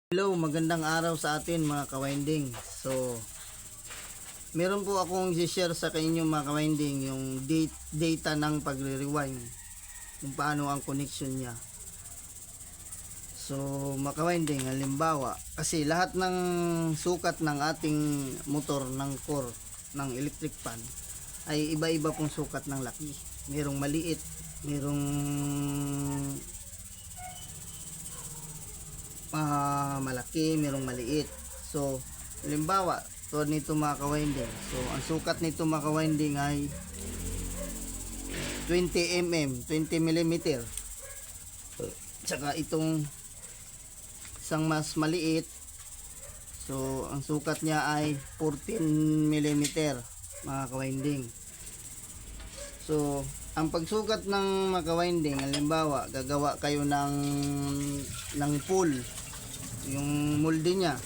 Hello, magandang araw sa atin mga kawinding. So, meron po akong i-share sa inyo mga kawinding yung data ng pagre-rewind, kung paano ang connection niya. So, mga kawinding, halimbawa, kasi lahat ng sukat ng ating motor ng core ng electric fan ay iba-iba pong sukat ng laki. Merong maliit, merong malaki, merong maliit. So, halimbawa, to nito mga kawinding. So, ang sukat nito mga kawinding ay 20 mm, 20 mm. Tsaka itong isang mas maliit. So, ang sukat niya ay 14 mm mga kawinding. So, ang pagsukat ng mga kawinding, halimbawa, gagawa kayo ng pool, yung molde niya.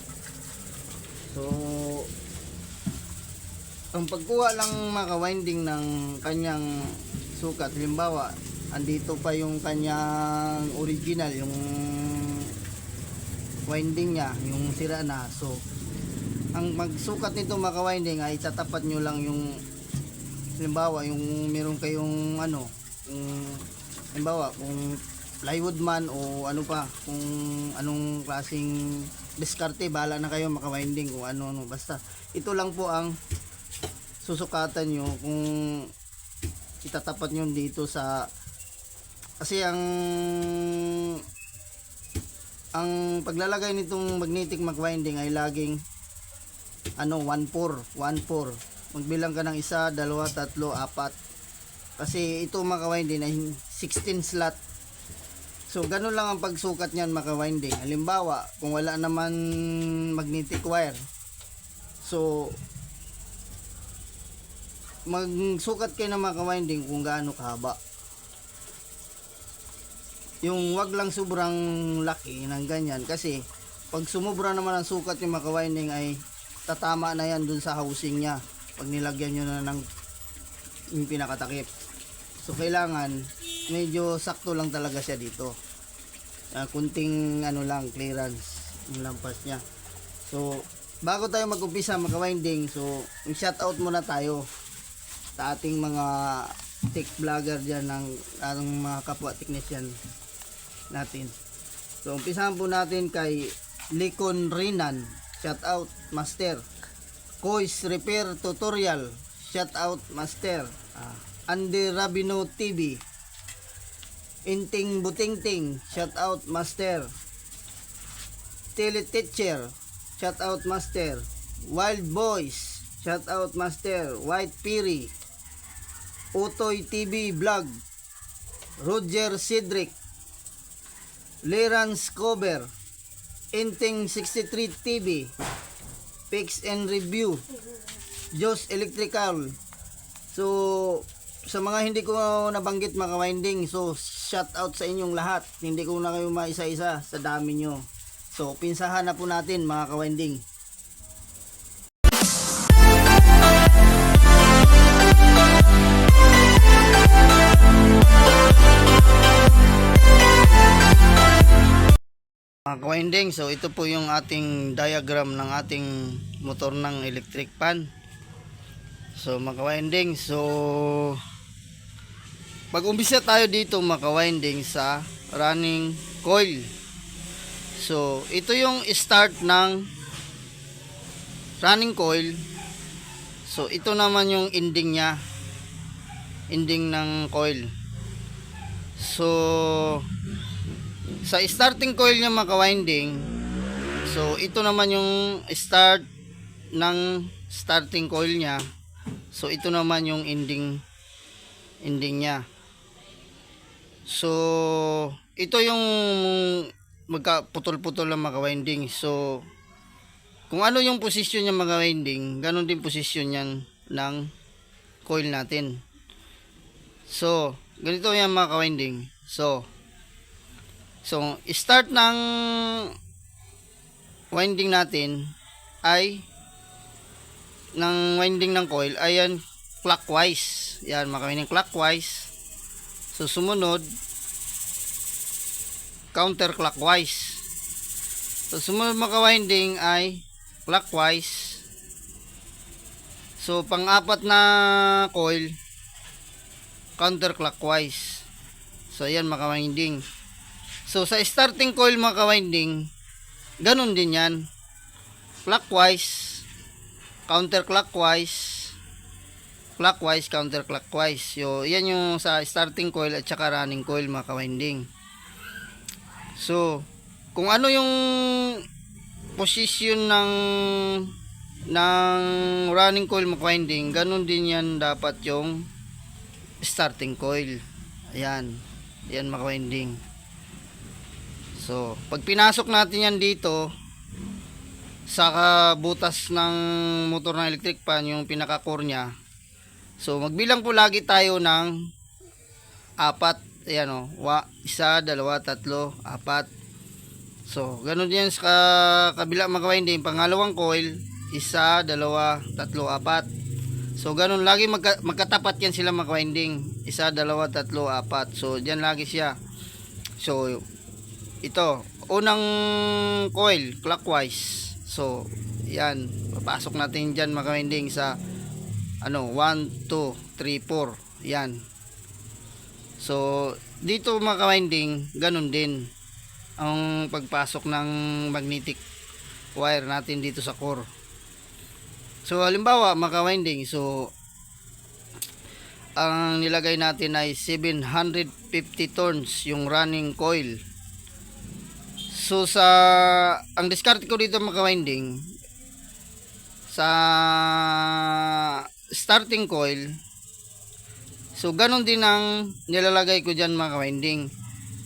So, ang pagkuha lang mga kawinding ng kanyang sukat, halimbawa, andito pa yung kanyang original, yung winding niya, yung sira na. So, ang magsukat nito mga kawinding ay tatapat nyo lang yung, halimbawa, yung meron kayong halimbawa, kung plywood man o ano pa, kung anong klaseng diskarte, bahala na kayo maka-winding kung ano, basta ito lang po ang susukatan nyo kung itatapat nyo dito sa, kasi ang paglalagay nitong magnetic mag-winding ay laging 1-4 magbilang ka ng 1, 2, 3, 4 kasi ito maka-winding ay 16 slot. So, ganun lang ang pagsukat niyan maka-winding. Halimbawa, kung wala naman magnetic wire, so, magsukat kayo ng maka-winding kung gaano kahaba. Yung wag lang sobrang laki ng ganyan kasi pag sumubra naman ang sukat yung maka-winding ay tatama na yan dun sa housing niya pag nilagyan nyo na ng yung pinakatakip. So, kailangan medyo sakto lang talaga siya dito. Kunting clearance yung lampas niya. So, bago tayo mag-umpisa maka-winding, so i-shoutout muna tayo sa ating mga tech vlogger dyan ng ating mga kapwa technician natin. So, umpisahan po natin kay Likon Rinan, shoutout master. Kois Repair Tutorial, shoutout master. Andy Rabino TV, Inting Butingting, shout out master. Tele Teacher, shout out master. Wild Boys, shout out master. White Piri, Utoy TV Vlog, Roger Cedric, Lerans Cover, Inting 63 TV, Fix and Review, Jos Electrical. So, sa mga hindi ko nabanggit mga winding, so shout out sa inyong lahat. Hindi ko na kayo maisa-isa sa dami nyo. So, pinsahan na po natin mga kawinding. Mga kawinding, so ito po yung ating diagram ng ating motor ng electric fan. So mga kawinding, so pag-umpisa tayo dito mga kawinding sa running coil. So ito yung start ng running coil. So ito naman yung ending nya, ending ng coil. So sa starting coil nya mga kawinding, so ito naman yung start ng starting coil nya. So ito naman yung ending nya. So ito yung magkaputol-putol ng mga winding. So kung ano yung posisyon niya mga winding, ganun din posisyon yan ng coil natin. So ganito yan mga winding. So start ng winding natin ay ng winding ng coil, ayan, clockwise. Yan, makawinding clockwise. So, sumunod, counterclockwise. So sumunod mga ka-winding ay clockwise. So pang-apat na coil counterclockwise. So ayan mga ka-winding. So sa starting coil mga ka-winding, ganun din yan. Clockwise, counterclockwise, clockwise, counterclockwise. So yan yung sa starting coil at saka running coil mga ka-winding. So kung ano yung position ng running coil mga ka-winding, ganun din yan dapat yung starting coil. Ayan. Ayan mga ka-winding. So, pag pinasok natin yan dito sa butas ng motor ng electric fan, yung pinaka-core nya. So, magbilang po lagi tayo ng 4. Ayan o. 1, 2, 3, 4. So, ganun din sa kabila mga ka-winding. Pangalawang coil, 1, 2, 3, 4. So, ganun lagi magkatapat yan sila mga ka-winding. 1, 2, 3, 4. So, dyan lagi siya. So, ito, unang coil, clockwise. So, yan. Papasok natin dyan mga ka-winding sa 1, 2, 3, 4. Yan. So, dito mga ka-winding, ganun din ang pagpasok ng magnetic wire natin dito sa core. So halimbawa mga ka-winding, so ang nilagay natin ay 750 turns yung running coil. So ang discard ko dito mga ka-winding, sa starting coil, so ganun din ang nilalagay ko dyan mga ka-winding.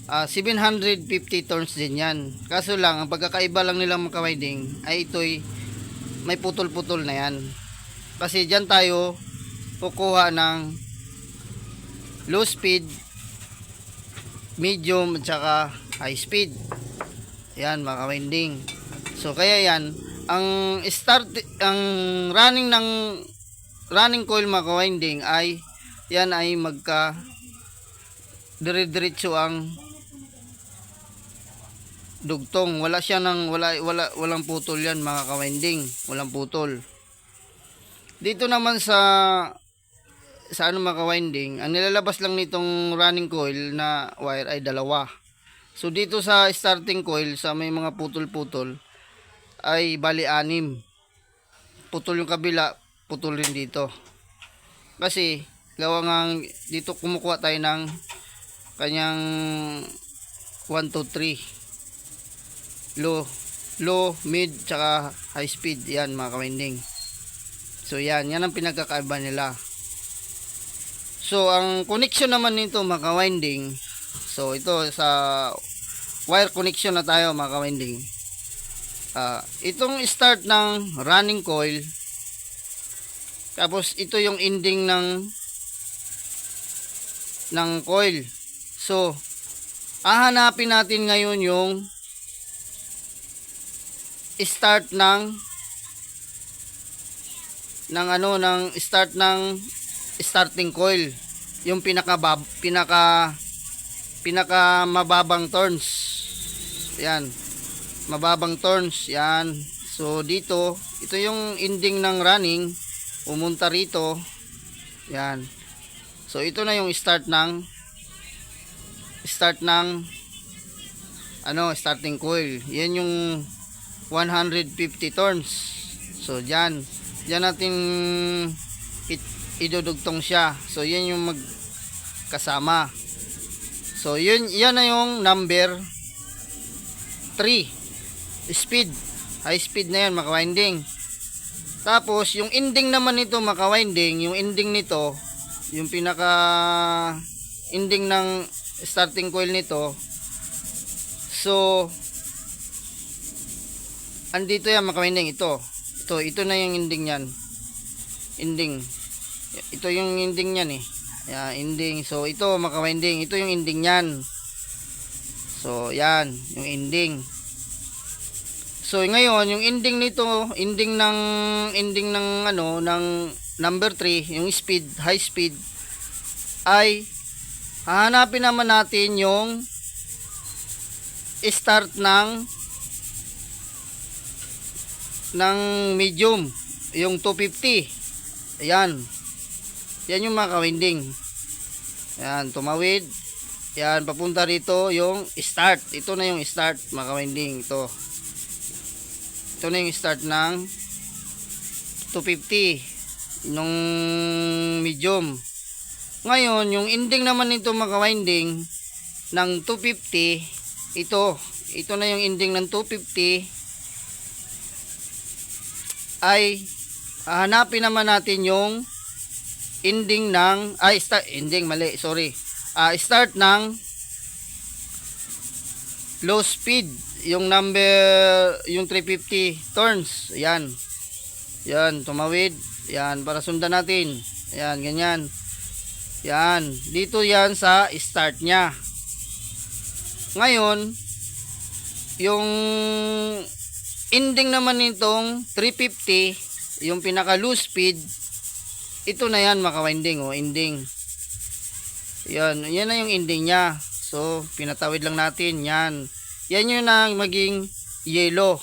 750 turns din yan. Kaso lang ang pagkakaiba lang nila mga ka-winding ay ito'y may putol-putol na yan. Kasi dyan tayo kukuha ng low speed, medium at saka high speed. Yan mga ka-winding. So kaya yan ang running coil mga ka-winding ay yan ay magka dire-diretso ang dugtong. Wala siya walang putol yan mga ka-winding. Walang putol. Dito naman sa mga ka-winding, ang nilalabas lang nitong running coil na wire ay 2. So dito sa starting coil, sa may mga putol-putol ay bali 6. Putol yung kabila, putol rin dito. Kasi gawa nga dito kumukuha tayo ng kanyang 1, 2, 3. Low, mid, tsaka high speed. Yan mga ka-winding. So yan ang pinagkakaiba nila. So ang connection naman nito mga ka-winding, so ito sa wire connection na tayo mga ka-winding. Itong start ng running coil, tapos ito yung ending ng coil. So hahanapin natin ngayon yung start ng starting coil, yung pinaka mababang turns. Yan, mababang turns yan. So dito, ito yung ending ng running, pumunta rito. Yan. So ito na yung start ng starting coil. Yan yung 150 turns. So diyan natin idudugtong siya. So yan yung magkasama. So yan na yung number 3. Speed, high speed na yan mga ka-winding. Tapos yung ending naman nito mga ka-winding, yung ending nito, yung pinaka ending ng starting coil nito, so andito yan mga ka-winding. Ito na yung ending yan. Ito yung ending yan eh. Yan, ending. So ito mga ka-winding, ito yung ending yan. So yan, yung ending. So ngayon, yung ending nito, ending ng number 3, yung speed, high speed, ay hahanapin naman natin yung start ng ng medium, yung 250. Ayan. Yan yung mga kawinding. Ayan, tumawid. Yan, papunta rito yung start. Ito na yung start, mga kawinding. Ito na yung start ng 250 nung medium. Ngayon, yung ending naman nito, mga kawinding, ng 250, ito na yung ending ng 250, ay hahanapin naman natin yung ending ng start ng low speed, yung yung 350 turns. Ayan, tumawid. Yan, para sundan natin. Ayan, ganyan. Yan, dito yan sa start nya. Ngayon, yung ending naman nitong 350, yung pinaka low speed, ito na yan, mga kawinding, ending. Yan na yung ending nya. So, pinatawid lang natin. Yan yung na maging yellow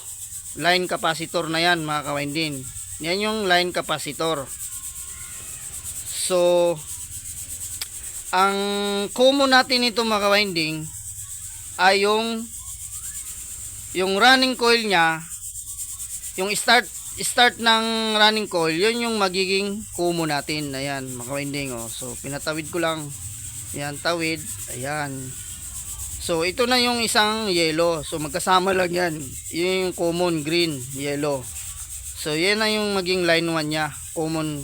line capacitor na yan, mga kawinding. Yan yung line capacitor. So, ang common natin ito, mga kawinding, ay yung running coil nya, yung start ng running coil, yun yung magiging kumo natin. Ayan, mga kawinding. So, pinatawid ko lang. Ayan, tawid. Ayan. So, ito na yung isang yellow. So, magkasama lang yan. Yun yung common, green, yellow. So, yan na yung maging line 1 nya. Common,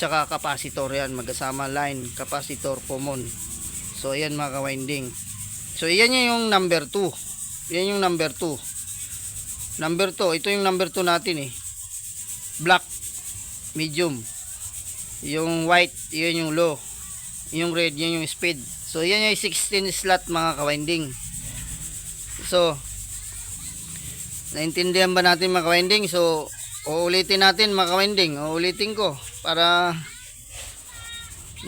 tsaka capacitor. Yan, magkasama line, capacitor, common. So, ayan, mga kawinding. So, yan yung number 2. Yan yung number 2. Number 2, ito yung number 2 natin black, medium. Yung white, yun yung low. Yung red, yun yung speed. So, yan yung 16 slot, mga kawinding. So, naintindihan ba natin, mga kawinding? So, uulitin natin, mga kawinding. Uulitin ko para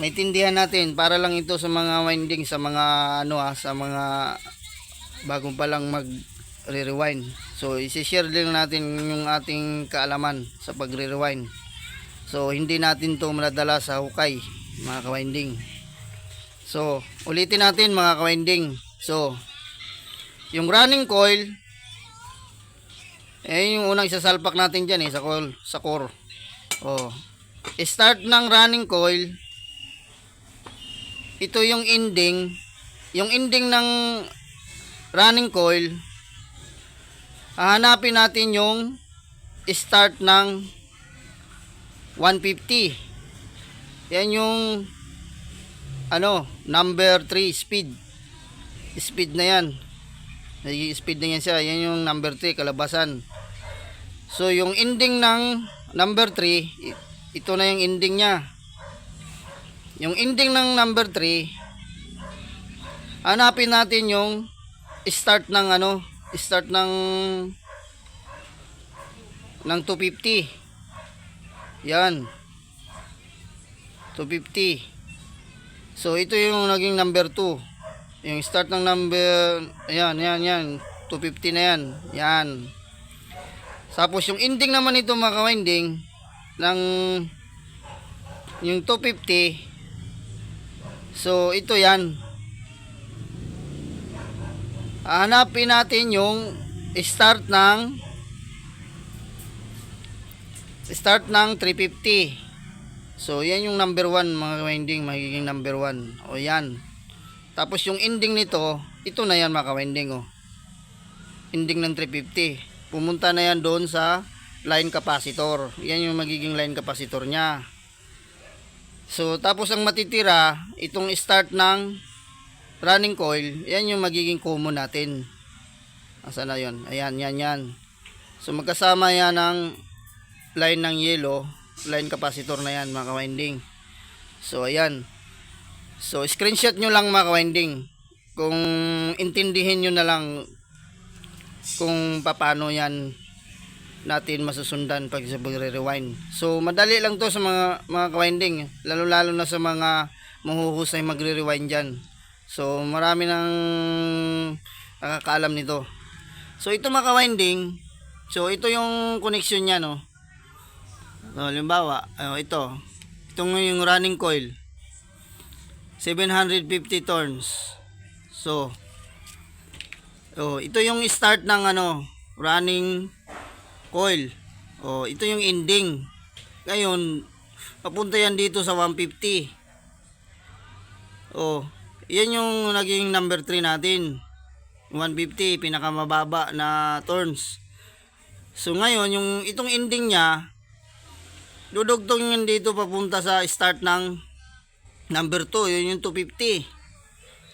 maintindihan natin. Para lang ito sa mga winding, sa mga sa mga bagong pa lang mag-rewind. So, isi-share din natin yung ating kaalaman sa pagre-rewind. So, hindi natin to madadala sa hukay, mga kawinding. So, ulitin natin, mga kawinding. So, yung running coil, yung unang isasalpak natin dyan sa core. Start ng running coil, ito yung ending. Yung ending ng running coil, hahanapin natin yung start ng 150. Yan yung number 3 speed. Speed na yan. Speed na yan siya. Yan yung number 3, kalabasan. So, yung ending ng number 3, ito na yung ending nya. Yung ending ng number 3, hanapin natin yung start ng start ng 250. Yan, 250. So, ito yung naging number 2. Yung start ng number, ayan, 250 na yan. Yan. Tapos, yung ending naman ito, mga kawinding, ng yung 250. So, ito yan. Hanapin natin yung start ng 350. So, yan yung number 1, mga kawinding, magiging number 1. O, yan. Tapos, yung ending nito, ito na yan, mga kawinding, ending ng 350. Pumunta na yan doon sa line capacitor. Yan yung magiging line capacitor nya. So, tapos ang matitira, itong start ng running coil, yan yung magiging common natin. Asa na yun? Ayan, yan. So, magkasama yan ng line ng yellow, line capacitor na yan, mga kawinding. So, ayan. So, screenshot nyo lang, mga kawinding. Kung intindihin nyo na lang kung paano yan natin masusundan pag sa pagre-rewind. So, madali lang to sa mga kawinding, lalo na sa mga mahuhusay magre-rewind dyan. So, marami nang nakakaalam nito. So, ito, mga kawinding, So ito yung connection niya, no. So halimbawa, ito. Itong yung running coil. 750 turns. So ito yung start ng running coil. Ito yung ending. Ngayon, papunta yan dito sa 150. Yan yung naging number 3 natin. 150, pinakamababa na turns. So ngayon, yung itong ending niya, dudugtong yun dito papunta sa start ng number 2. Yun yung 250.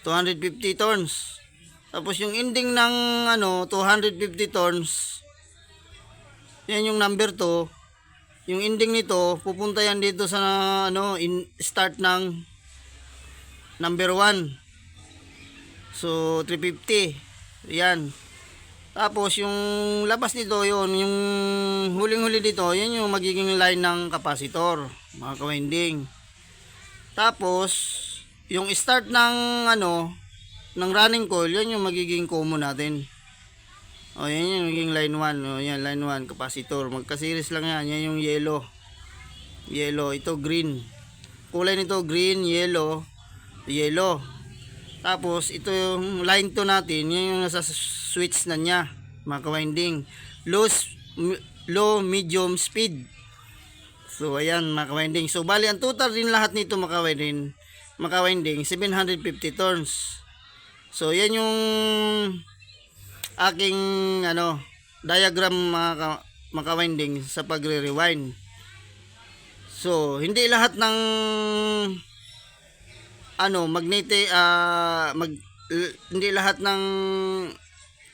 250 turns. Tapos yung ending ng 250 turns, yan yung number 2. Yung ending nito, pupunta yan dito sa start ng number 1. So 350. Yan. Tapos yung labas nito, yun, yung huling-huli dito, yan yung magiging line ng capacitor, mga ka-winding. Tapos yung start ng ng running coil, yan yung magiging common natin. Yan yung magiging line 1. Yan, line 1, capacitor. Magka-series lang yan. Yan yung yellow. Yellow. Ito green. Kulay nito green, yellow, yellow. Tapos ito yung line 2 natin. Yan yung nasa switch na niya, mga ka-winding. Low, medium, speed. So ayan, mga ka-winding. So bali ang total din lahat nito, mga ka-winding, 750 turns. So yan yung aking diagram, mga ka-winding, sa pagre-rewind. So hindi lahat ng hindi lahat ng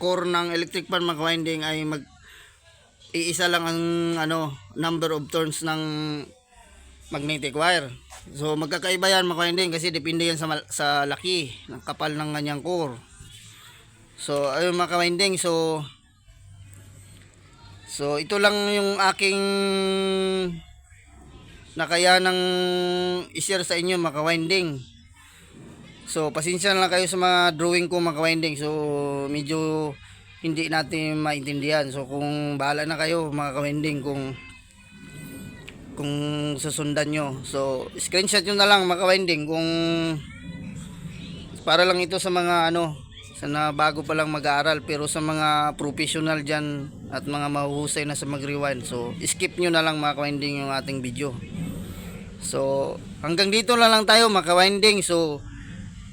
core ng electric fan, mga ka-winding, ay iisa lang ang number of turns ng magnetic wire. So magkakaiba yan, mga ka-winding, kasi depende yan sa laki ng kapal ng kanyang core. So ayun, mga ka-winding, so ito lang yung aking nakayanang i-share sa inyo, mga ka-winding. So pasensya na lang kayo sa mga drawing ko, mga ka-winding. So medyo hindi natin maintindihan. So kung bahala na kayo, mga ka-winding, kung susundan nyo. So screenshot nyo na lang, mga ka-winding, kung para lang ito sa mga sa na bago pa lang mag-aaral. Pero sa mga professional dyan at mga mahuhusay na sa mag-rewind, so skip nyo na lang, mga ka-winding, yung ating video. So hanggang dito na lang tayo, mga ka-winding. So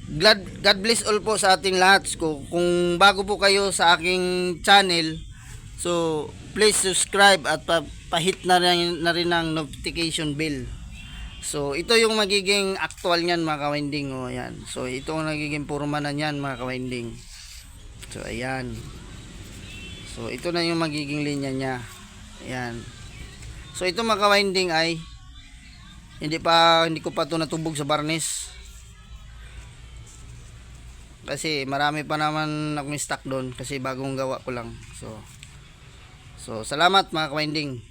God bless all po sa ating lahat. Kung bago po kayo sa aking channel, so please subscribe at pahit na rin ang notification bell. So ito yung magiging actual niyan, mga ka-winding. Ayan. So ito ang nagiging purma na niyan, mga ka-winding. So ayan. So ito na yung magiging linya niya. Ayan. So ito, mga ka-winding, ay hindi ko pa ito natubog sa varnish. Kasi marami pa naman akong stock doon, kasi bagong gawa ko lang. So salamat, mga ka-winding.